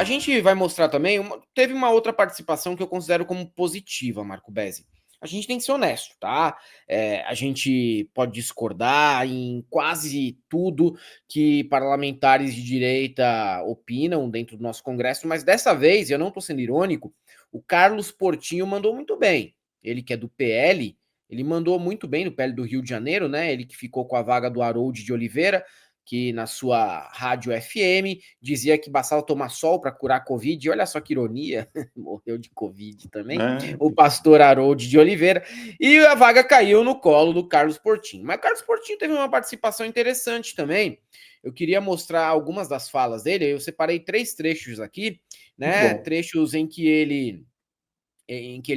gente vai mostrar também, teve uma outra participação que eu considero como positiva, Marco Bezzi. A gente tem que ser honesto, tá? A gente pode discordar em quase tudo que parlamentares de direita opinam dentro do nosso Congresso, mas dessa vez, eu não estou sendo irônico, o Carlos Portinho mandou muito bem. Ele que é do PL, ele mandou muito bem no PL do Rio de Janeiro, né? Ele que ficou com a vaga do Harold de Oliveira, que na sua rádio FM dizia que bastava tomar sol para curar a Covid. E olha só que ironia, morreu de Covid também, o pastor Harold de Oliveira. E a vaga caiu no colo do Carlos Portinho. Mas Carlos Portinho teve uma participação interessante também. Eu queria mostrar algumas das falas dele. Eu separei 3 trechos aqui, né? Trechos em que ele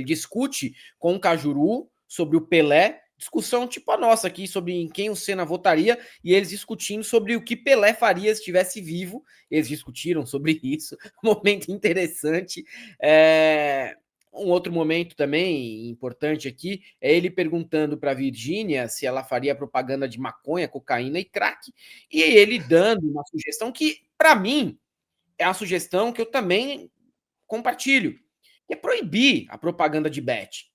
discute com o Cajuru sobre o Pelé. Discussão tipo a nossa aqui, sobre em quem o Senna votaria, e eles discutindo sobre o que Pelé faria se estivesse vivo. Eles discutiram sobre isso, momento interessante. Um outro momento também importante aqui é ele perguntando para a Virgínia se ela faria propaganda de maconha, cocaína e crack, e ele dando uma sugestão que, para mim, é a sugestão que eu também compartilho, que é proibir a propaganda de bet.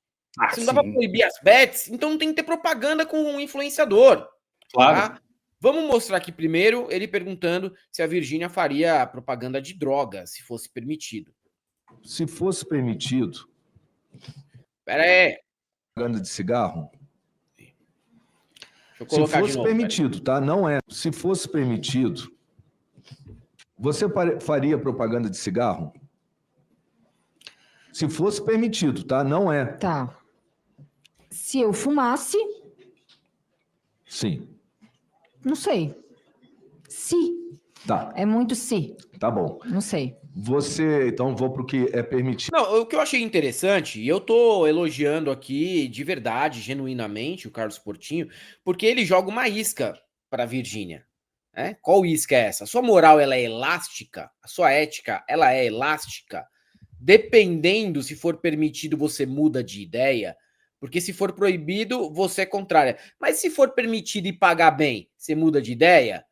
Se não dá para proibir as bets, então não tem que ter propaganda com um influenciador. Claro. Tá? Vamos mostrar aqui primeiro ele perguntando se a Virgínia faria propaganda de droga, se fosse permitido. Se fosse permitido... Pera aí. Propaganda de cigarro? Deixa eu colocar se fosse de novo, permitido, tá? Não é. Se fosse permitido, você faria propaganda de cigarro? Se fosse permitido, tá? Não é. Tá. Se eu fumasse... Sim. Não sei. Se. Tá. É muito se. Tá bom. Não sei. Você, então, vou para o que é permitido. Não, o que eu achei interessante, e eu tô elogiando aqui de verdade, genuinamente, o Carlos Portinho, porque ele joga uma isca para a Virgínia. Né? Qual isca é essa? A sua moral, ela é elástica? A sua ética, ela é elástica? Dependendo, se for permitido, você muda de ideia, porque se for proibido, você é contrária. Mas se for permitido e pagar bem, você muda de ideia?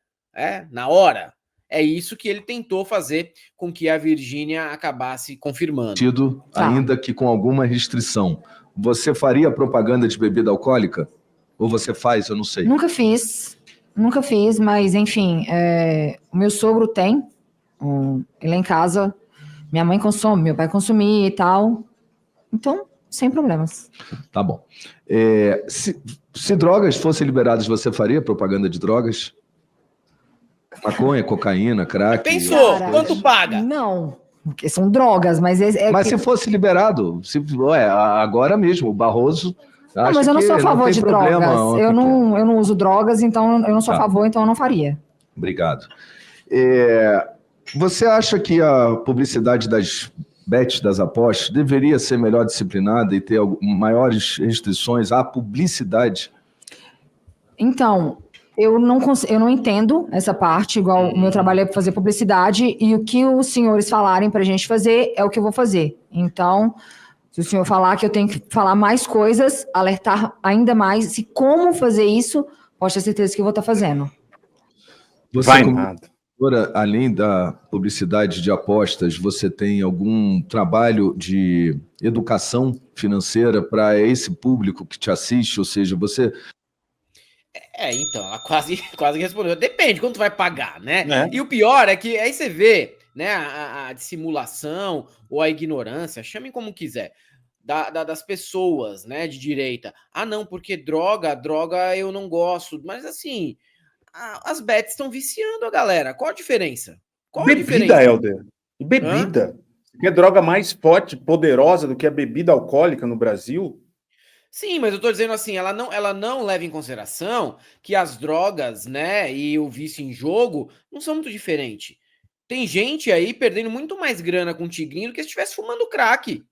Na hora? É isso que ele tentou fazer com que a Virgínia acabasse confirmando. Ainda que com alguma restrição. Você faria propaganda de bebida alcoólica? Ou você faz? Eu não sei. Nunca fiz, mas enfim, o meu sogro tem, ele é em casa, minha mãe consome, meu pai consumia e tal, então, sem problemas. Tá bom. Se drogas fossem liberadas, você faria propaganda de drogas? Maconha, cocaína, crack... Pensou, quanto paga? Não, porque são drogas, mas... Mas se fosse liberado, agora mesmo, o Barroso... Não, mas eu não sou a favor de drogas. Eu não uso drogas, então eu não sou a favor, então eu não faria. Obrigado. Você acha que a publicidade das bets, das apostas, deveria ser melhor disciplinada e ter maiores restrições à publicidade? Então, eu não entendo essa parte, igual o meu trabalho é fazer publicidade, e o que os senhores falarem para a gente fazer é o que eu vou fazer. Então, se o senhor falar que eu tenho que falar mais coisas, alertar ainda mais, se como fazer isso, pode ter certeza que eu vou estar fazendo. Vai nada. Além da publicidade de apostas, você tem algum trabalho de educação financeira para esse público que te assiste? Ou seja, você... Então, ela quase respondeu. Depende quanto vai pagar, né? E o pior é que aí você vê, né, a dissimulação ou a ignorância, chamem como quiser, das pessoas, né, de direita. Ah, não, porque droga eu não gosto. Mas assim, as bets estão viciando a galera. Qual a diferença? Bebida, Helder. Bebida. Que é droga mais forte, poderosa do que a bebida alcoólica no Brasil? Sim, mas eu tô dizendo assim, ela não leva em consideração que as drogas, né, e o vício em jogo não são muito diferentes. Tem gente aí perdendo muito mais grana com o tigrinho do que se estivesse fumando crack.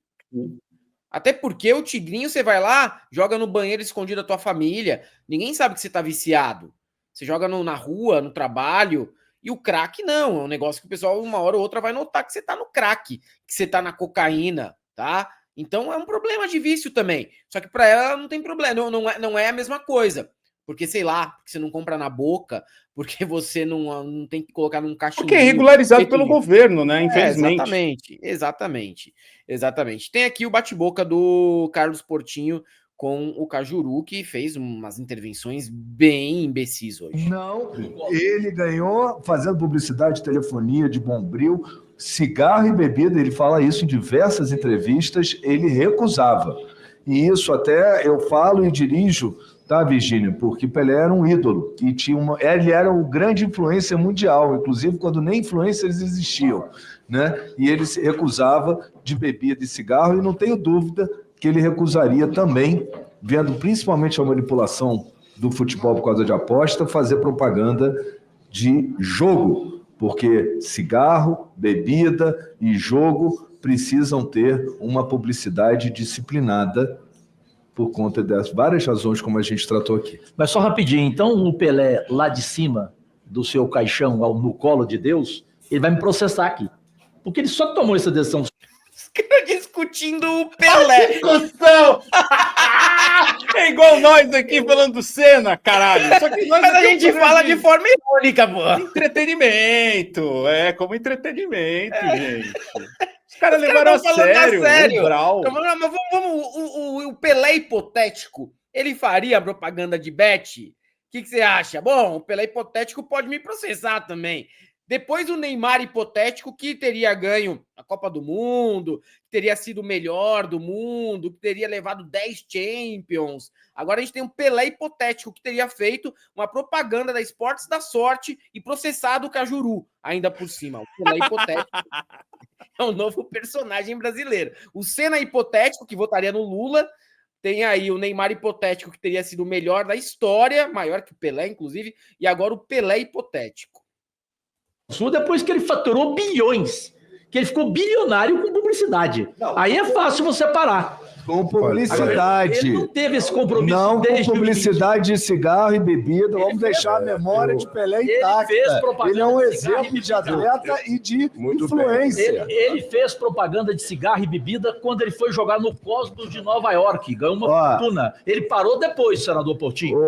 Até porque o tigrinho, você vai lá, joga no banheiro escondido da tua família, ninguém sabe que você tá viciado. Você joga na rua, no trabalho, e o crack não, é um negócio que o pessoal uma hora ou outra vai notar que você tá no crack, que você tá na cocaína, tá? Então é um problema de vício também. Só que para ela não tem problema, não é a mesma coisa. porque sei lá, porque você não compra na boca, porque você não tem que colocar num caixinho. Porque é regularizado pelo governo, né? Infelizmente. Exatamente. Tem aqui o bate-boca do Carlos Portinho com o Cajuru, que fez umas intervenções bem imbecis hoje. Não, ele ganhou fazendo publicidade de telefonia, de Bombril, cigarro e bebida, ele fala isso em diversas entrevistas, ele recusava. E isso até eu falo e dirijo, tá, Virgínia? Porque Pelé era um ídolo e ele era o grande influência mundial, inclusive quando nem influencers existiam, né? E ele se recusava de bebida e cigarro, e não tenho dúvida que ele recusaria também, vendo principalmente a manipulação do futebol por causa de aposta, fazer propaganda de jogo, porque cigarro, bebida e jogo precisam ter uma publicidade disciplinada por conta das várias razões como a gente tratou aqui. Mas só rapidinho, então o Pelé lá de cima do seu caixão, no colo de Deus, ele vai me processar aqui. Porque ele só tomou essa decisão. Os caras discutindo o Pelé. Discussão! É igual nós aqui falando do Senna, caralho. Só que mas a gente fala de forma irônica, pô. Entretenimento. Como entretenimento, gente. Os caras levaram a sério. Mas o Pelé hipotético, ele faria propaganda de bet? O que você acha? Bom, o Pelé hipotético pode me processar também. Depois o Neymar hipotético, que teria ganho a Copa do Mundo, que teria sido o melhor do mundo, que teria levado 10 Champions. Agora a gente tem um Pelé hipotético que teria feito uma propaganda da Esportes da Sorte e processado o Cajuru, ainda por cima. O Pelé hipotético é um novo personagem brasileiro. O Senna hipotético, que votaria no Lula. Tem aí o Neymar hipotético, que teria sido o melhor da história, maior que o Pelé, inclusive. E agora o Pelé hipotético. Depois que ele faturou bilhões, que ele ficou bilionário com publicidade. Não, aí é fácil você parar. Com publicidade. Ele não teve esse compromisso. Não com publicidade de cigarro e bebida. Vamos deixar a memória de Pelé intacta. Ele é um exemplo de atleta e de influência. Ele fez propaganda de cigarro e bebida quando ele foi jogar no Cosmos de Nova York. Ganhou uma fortuna. Ele parou depois, senador Portinho.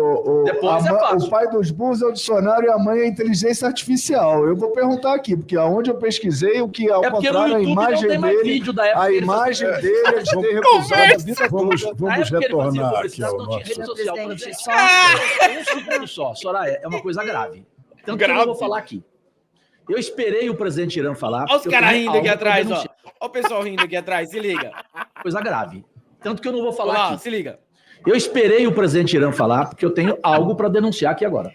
Depois é fácil. O pai dos burros é o dicionário e a mãe é a inteligência artificial. Eu vou perguntar aqui, porque aonde eu pesquisei, o que ao contrário, a imagem dele, a imagem dele é de ter recusado. Vamos retornar aqui ao nosso... Um segundo só, Soraya, é uma coisa grave. Tanto que eu não vou falar aqui. Eu esperei o presidente Irã falar... Olha os caras rindo aqui atrás, ó. Olha o pessoal rindo aqui atrás, se liga. Coisa grave. Tanto que eu não vou falar aqui. Se liga. Eu esperei o presidente Irã falar, porque eu tenho algo para denunciar aqui agora.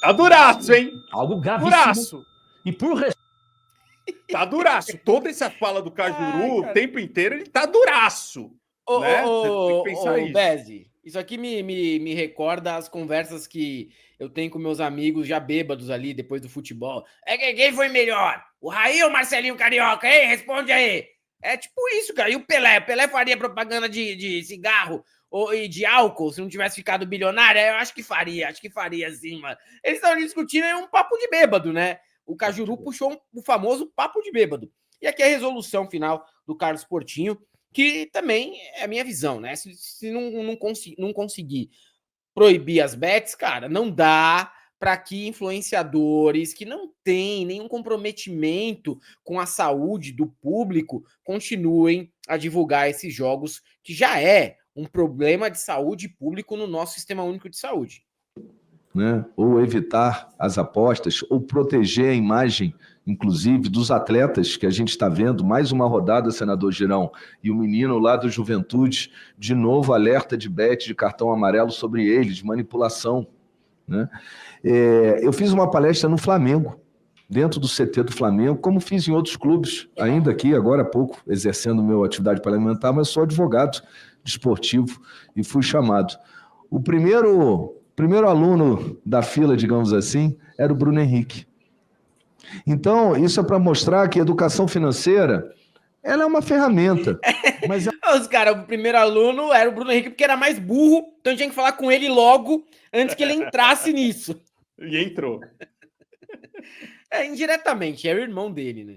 Tá duraço, hein? Algo gravíssimo. Duraço. E por respeito... Tá duraço. Toda essa fala do Cajuru, o tempo inteiro, ele tá duraço. Né? Ô, Bezi, isso aqui me recorda as conversas que eu tenho com meus amigos já bêbados ali depois do futebol. Quem foi melhor? O Raí ou o Marcelinho Carioca? Ei, responde aí. É tipo isso, cara. E o Pelé? O Pelé faria propaganda de cigarro e de álcool se não tivesse ficado bilionário? Eu acho que faria sim, mano. Eles estão discutindo um papo de bêbado, né? O Cajuru puxou o famoso papo de bêbado. E aqui é a resolução final do Carlos Portinho, que também é a minha visão, né? Se não conseguir proibir as bets, cara, não dá para que influenciadores que não têm nenhum comprometimento com a saúde do público continuem a divulgar esses jogos, que já é um problema de saúde público no nosso Sistema Único de Saúde. Né? Ou evitar as apostas, ou proteger a imagem, inclusive, dos atletas que a gente está vendo. Mais uma rodada, senador Girão, e o menino lá do Juventude, de novo alerta de bet, de cartão amarelo sobre ele, de manipulação. Né? Eu fiz uma palestra no Flamengo, dentro do CT do Flamengo, como fiz em outros clubes, ainda aqui, agora há pouco, exercendo minha atividade parlamentar, mas sou advogado desportivo e fui chamado. O primeiro aluno da fila, digamos assim, era o Bruno Henrique. Então, isso é para mostrar que a educação financeira, ela é uma ferramenta. Mas os caras, o primeiro aluno era o Bruno Henrique, porque era mais burro, então a gente tinha que falar com ele logo, antes que ele entrasse nisso. E entrou. Indiretamente, é o irmão dele, né?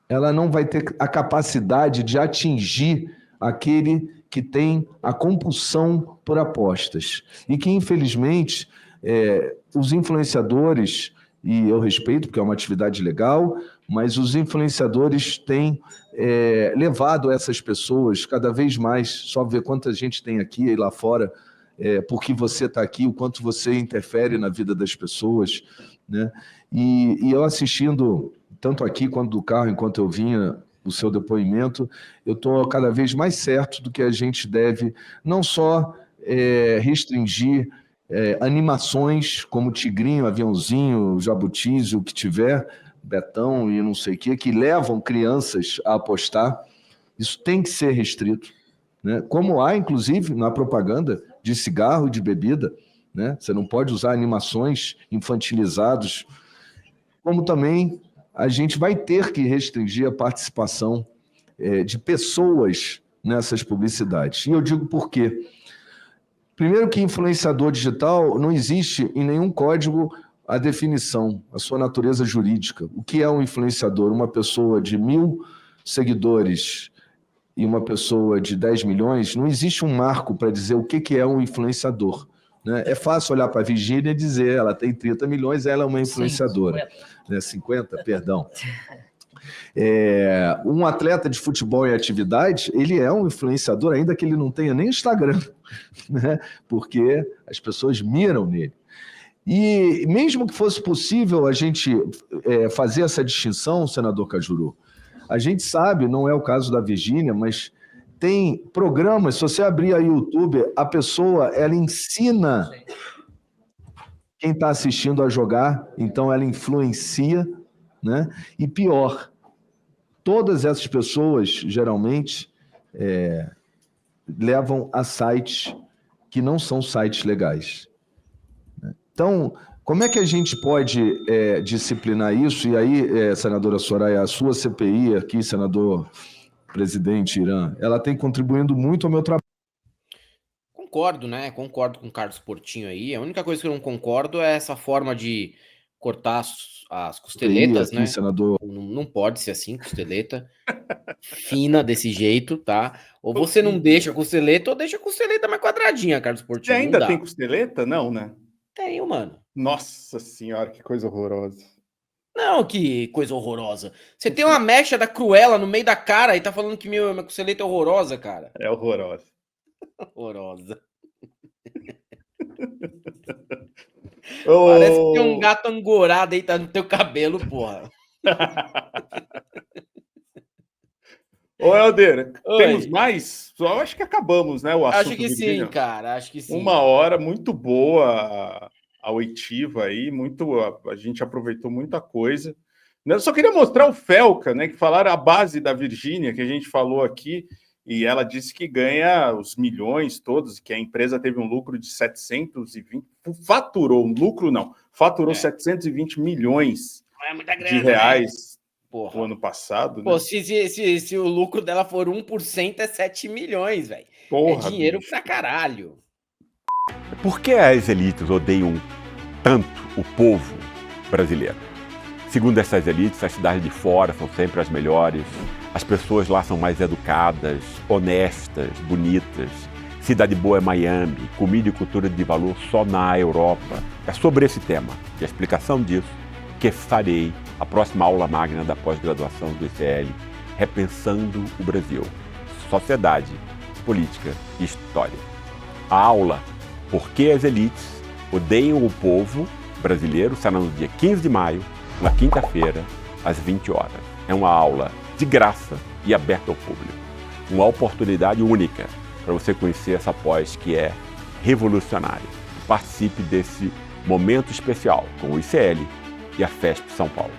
Ela não vai ter a capacidade de atingir aquele que têm a compulsão por apostas e que, infelizmente, os influenciadores, e eu respeito porque é uma atividade legal, mas os influenciadores têm levado essas pessoas cada vez mais, só ver quanta gente tem aqui e lá fora, porque você está aqui, o quanto você interfere na vida das pessoas, né? E eu assistindo, tanto aqui quanto do carro, enquanto eu vinha o seu depoimento, eu estou cada vez mais certo do que a gente deve não só restringir animações como Tigrinho, Aviãozinho, Jabutis, o que tiver, Betão e não sei o que levam crianças a apostar. Isso tem que ser restrito, né? Como há, inclusive, na propaganda de cigarro e de bebida, né? Você não pode usar animações infantilizadas, como também a gente vai ter que restringir a participação de pessoas nessas publicidades. E eu digo por quê. Primeiro que influenciador digital não existe em nenhum código a definição, a sua natureza jurídica. O que é um influenciador? Uma pessoa de 1.000 seguidores e uma pessoa de 10 milhões, não existe um marco para dizer o que é um influenciador, né? É fácil olhar para a Virgínia e dizer, ela tem 30 milhões, ela é uma influenciadora. 50, perdão. Um atleta de futebol em atividade, ele é um influenciador, ainda que ele não tenha nem Instagram, né? Porque as pessoas miram nele. E mesmo que fosse possível a gente fazer essa distinção, senador Cajuru, a gente sabe, não é o caso da Virgínia, mas tem programas, se você abrir aí o YouTube, a pessoa, ela ensina quem está assistindo a jogar, então ela influencia, né? E pior, todas essas pessoas, geralmente, levam a sites que não são sites legais. Então, como é que a gente pode disciplinar isso? E aí, senadora Soraya, a sua CPI aqui, senador presidente Irã, ela tem contribuindo muito ao meu trabalho. Concordo, né? Concordo com o Carlos Portinho aí. A única coisa que eu não concordo é essa forma de cortar as costeletas, aqui, né? Senador. Não pode ser assim, costeleta fina desse jeito, tá? Ou você não deixa a costeleta, ou deixa a costeleta mais quadradinha, Carlos Portinho. Você ainda tem costeleta? Não, né? Tenho, mano. Nossa senhora, que coisa horrorosa. Não, que coisa horrorosa. Você tem uma mecha da Cruella no meio da cara e tá falando que minha costeleta é horrorosa, cara. É horrorosa. Horrorosa. Parece que tem um gato angorá deitado no teu cabelo, porra. Ô, Helder, temos mais? Eu acho que acabamos, né? O assunto. Acho que sim, cara. Acho que sim. 1 hora muito boa a oitiva aí, a gente aproveitou muita coisa. Eu só queria mostrar o Felca, né? Que falaram a base da Virgínia, que a gente falou aqui, e ela disse que ganha os milhões todos, que a empresa teve um lucro de 720, faturou 720 milhões de reais no ano passado. Pô, né? se o lucro dela for 1%, é 7 milhões, velho. É dinheiro pra caralho. Por que as elites odeiam tanto o povo brasileiro? Segundo essas elites, as cidades de fora são sempre as melhores, as pessoas lá são mais educadas, honestas, bonitas. Cidade boa é Miami, comida e cultura de valor só na Europa. É sobre esse tema e a explicação disso que farei a próxima aula magna da pós-graduação do ICL, Repensando o Brasil, Sociedade, Política e História. A aula Por que as elites odeiam o povo brasileiro será no dia 15 de maio, na quinta-feira, às 20 horas. É uma aula de graça e aberta ao público. Uma oportunidade única para você conhecer essa pós que é revolucionária. Participe desse momento especial com o ICL e a FESP São Paulo.